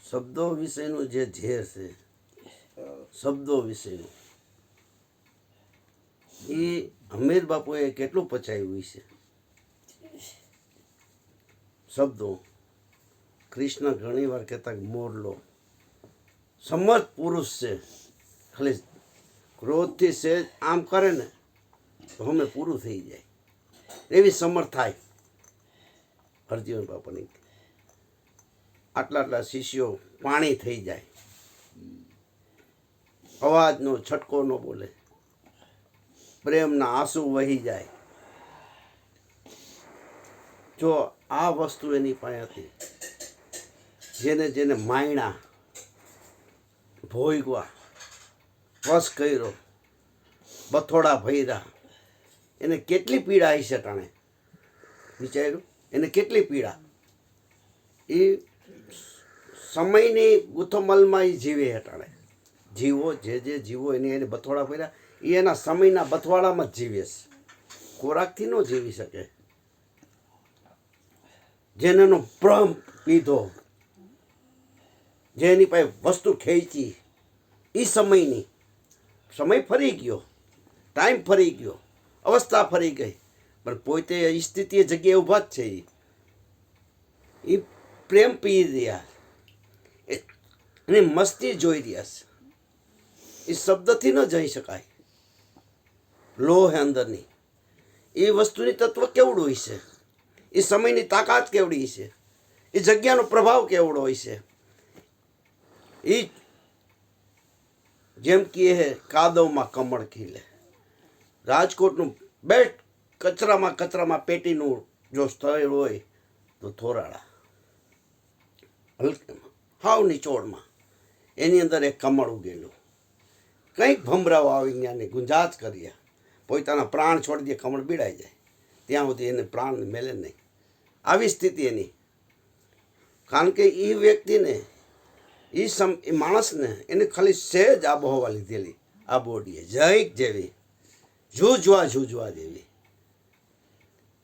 શબ્દો વિશેનું જે ઝેર છે, શબ્દો વિશેનું, એ હમીર બાપુએ કેટલું પચાવ્યું છે. શબ્દો કૃષ્ણ ઘણી વાર કહેતા મોરલો સમર્થ પુરુષ છે, ખાલી ક્રોધથી સેજ આમ કરે ને તો અમે પૂરું થઈ જાય એવી સમર્થ થાય. અર્જુન બાપાની આટલા આટલા શિષ્યો પાણી થઈ જાય, અવાજનો છટકો ન બોલે, પ્રેમના આંસુ વહી જાય. જો આ વસ્તુ એની પાસે હતી, જેને જેને માયણા ભોગવા, વશ કર્યો, બથોડા ભર્યા, એને કેટલી પીડા હશે ટાણે વિચાર્યું, એને કેટલી પીડા. એ સમયની ગુથમલમાં એ જીવે હટાણે. જીવો જે જીવો એની એને બથોડા ભર્યા, એ એના સમયના બથવાડામાં જ જીવે છે, ખોરાકથી ન જીવી શકે. જેનેનો ભ્રમ પીધો, જેની પાસે વસ્તુ ખેંચી, એ સમયની, સમય ફરી ગયો, ટાઈમ ફરી ગયો, અવસ્થા ફરી ગઈ, પણ પોતે એ સ્થિતિ જગ્યાએ ઊભા જ છે. એ પ્રેમ પી રહ્યા, એની મસ્તી જોઈ રહ્યા છે. એ શબ્દથી ન જઈ શકાય. લોહ હે અંદરની, એ વસ્તુની તત્વ કેવડું હોય છે, એ સમયની તાકાત કેવડી છે, એ જગ્યાનો પ્રભાવ કેવડો હોય છે. એ જેમ કે કાદવમાં કમળ ખીલે. રાજકોટનું બેસ્ટ કચરામાં પેટીનું જો સ્થળ હોય તો થોરાળા, હલકામાં હાવ નિચોડમાં, એની અંદર એક કમળ ઉગેલું. કંઈક ભમરાઓ આવી ત્યાંની ગુંજાશ કરીએ, પોતાના પ્રાણ છોડી દે, કમળ પીડાઈ જાય, ત્યાં સુધી એને પ્રાણ મેલે નહીં. આવી સ્થિતિ એની. કારણ કે એ વ્યક્તિને, એ માણસને એને ખાલી સહેજ આબોહવા લીધેલી, આ બોડીએ જૈક જેવી, જૂજવા જેવી.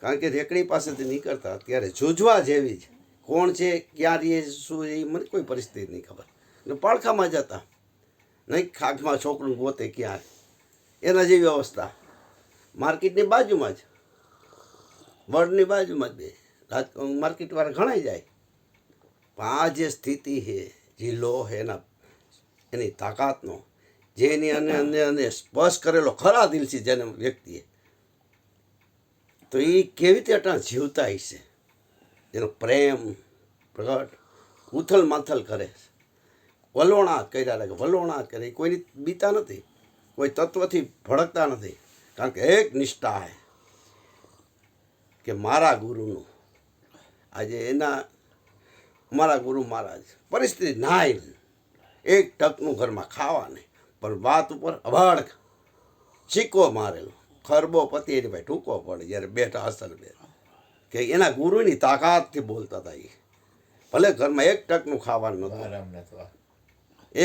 કારણ કે રેકડી પાસેથી નીકળતા ત્યારે જૂજવા જેવી જ. કોણ છે, ક્યાં રહીએ, શું એ મને કોઈ પરિસ્થિતિ નહીં ખબર. એટલે પડખામાં જતા, નહીં ખાખમાં છોકરું ગોતે ક્યાં, એના જેવી અવસ્થા. માર્કેટની બાજુમાં જ, વડની બાજુમાં જ બે માર્કેટવાળા ઘણાય જાય. પણ આ જે સ્થિતિ છે, જે લો છે એની તાકાતનો, જેની અને સ્પર્શ કરેલો ખરા દિલથી જેને વ્યક્તિએ, તો એ કેવી રીતે અટાણ જીવતા હશે. એનો પ્રેમ પ્રગટ ઉથલ માથલ કરે, વલોણાટ કર્યા લાગે, વલોણાટ કરે. કોઈની બીતા નથી, કોઈ તત્વથી ભડકતા નથી. કારણ કે એક નિષ્ઠા હે કે મારા ગુરુનું, આજે એના મારા ગુરુ મહારાજ પરિસ્થિતિ નાય, એક ટકનું ઘરમાં ખાવા નહીં, પણ વાત ઉપર અભાડ ચીકો મારેલો, ખરબો પતિ એની ભાઈ ટૂંકો પડે જ્યારે બેઠા અસર બે, કે એના ગુરુની તાકાતથી બોલતા હતા. એ ભલે ઘરમાં એક ટકનું ખાવાનું નહોતું,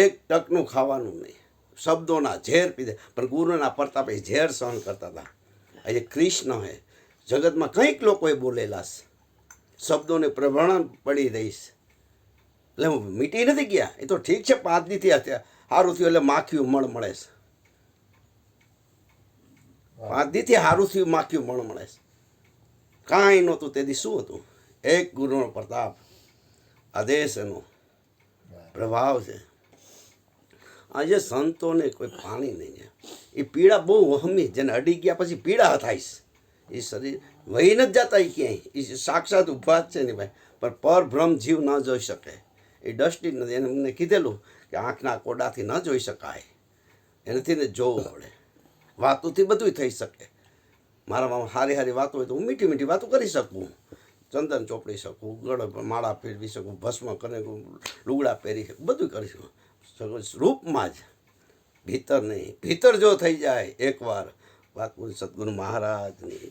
એક ટકનું ખાવાનું નહીં, શબ્દોના ઝેર પીધે, પણ ગુરુના પ્રતાપે ઝેર સહન કરતા હતા. આજે કૃષ્ણ હે, જગતમાં કંઈક લોકોએ બોલેલા છે, શબ્દોને પ્રભણ પડી રહીશ. એટલે હું મીટી નથી ગયા. એ તો ઠીક છે, 5 દીથી અત્યારે સારું થયું એટલે માખ્યું મળે છે, 5 દીથી સારું થયું માખ્યું મળે છે. કાંઈ નહોતું તેથી શું હતું? એક ગુરુનો પ્રતાપ, આદેશ એનો પ્રભાવ છે. આજે સંતોને કોઈ પાણી નહીં, એ પીડા બહુ વહમી, જેને અડી ગયા પછી પીડા થાય છે. એ શરીર વહી નથી જતા, એ ક્યાંય, એ સાક્ષાત ઊભા જ છે ને ભાઈ. પણ પરભ્રમ જીવ ન જોઈ શકે, એ દૃષ્ટિ નથી. એને મને કીધેલું કે આંખના કોડાથી ન જોઈ શકાય, એનાથી ને જોવું પડે. વાતોથી બધું થઈ શકે. મારામાં સારી વાતો હોય તો હું મીઠી વાતો કરી શકું, ચંદન ચોપડી શકું, ગળ માળા ફેરવી શકું, ભસ્મ કરી, લુગડા પહેરી શકું, બધું કરી શકું. રૂપમાં જ, ભીતર નહીં. ભીતર જો થઈ જાય એકવાર વાત, સદગુરુ મહારાજની